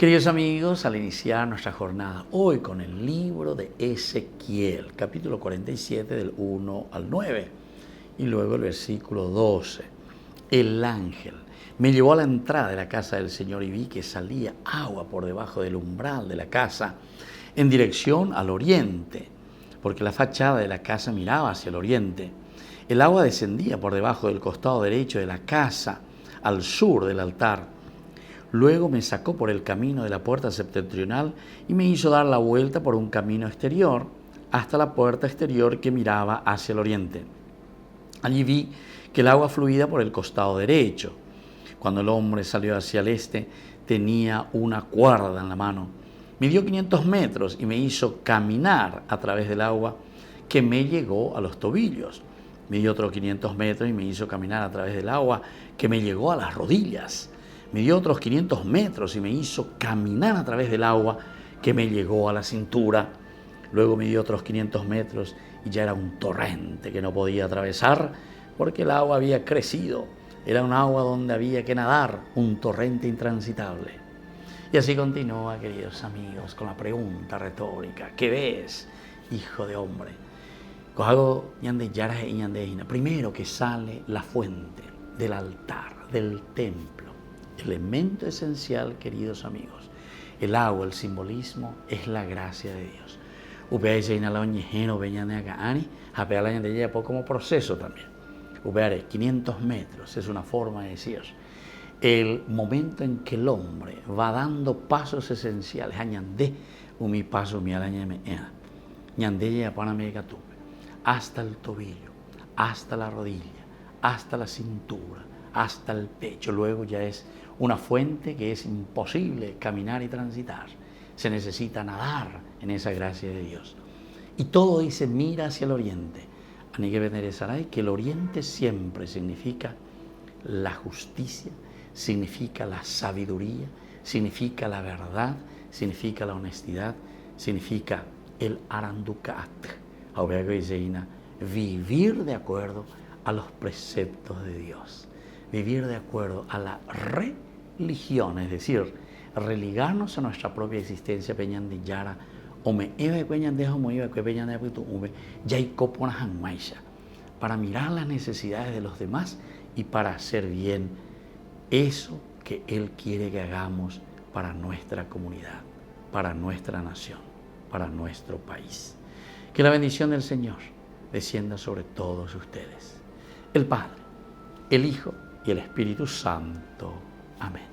Queridos amigos, al iniciar nuestra jornada hoy con el libro de Ezequiel, capítulo 47 del 1 al 9 y luego el versículo 12. El ángel me llevó a la entrada de la casa del Señor y vi que salía agua por debajo del umbral de la casa en dirección al oriente, porque la fachada de la casa miraba hacia el oriente. El agua descendía por debajo del costado derecho de la casa al sur del altar. Luego me sacó por el camino de la puerta septentrional y me hizo dar la vuelta por un camino exterior hasta la puerta exterior que miraba hacia el oriente. Allí vi que el agua fluía por el costado derecho. Cuando el hombre salió hacia el este, tenía una cuerda en la mano. Midió 500 metros y me hizo caminar a través del agua que me llegó a los tobillos. Midió otros 500 metros y me hizo caminar a través del agua que me llegó a las rodillas. Midió otros 500 metros y me hizo caminar a través del agua que me llegó a la cintura. Luego midió otros 500 metros y ya era un torrente que no podía atravesar porque el agua había crecido. Era un agua donde había que nadar, un torrente intransitable. Y así continúa, queridos amigos, con la pregunta retórica. ¿Qué ves, hijo de hombre? Primero que sale la fuente del altar, del templo. Elemento esencial, queridos amigos. El agua, el simbolismo, es la gracia de Dios. Como proceso también. 500 metros es una forma de decir el momento en que el hombre va dando pasos esenciales. Hasta el tobillo, hasta la rodilla, hasta la cintura, hasta el pecho. Luego ya es una fuente que es imposible caminar y transitar. Se necesita nadar en esa gracia de Dios. Y todo dice, mira hacia el oriente. Que el oriente siempre significa la justicia, significa la sabiduría, significa la verdad, significa la honestidad, significa el arandukat. Vivir de acuerdo a los preceptos de Dios. Vivir de acuerdo a la religión, es decir, religarnos a nuestra propia existencia para mirar las necesidades de los demás y para hacer bien eso que Él quiere que hagamos para nuestra comunidad, para nuestra nación, para nuestro país. Que la bendición del Señor descienda sobre todos ustedes. El Padre, el Hijo y el Espíritu Santo. Amén.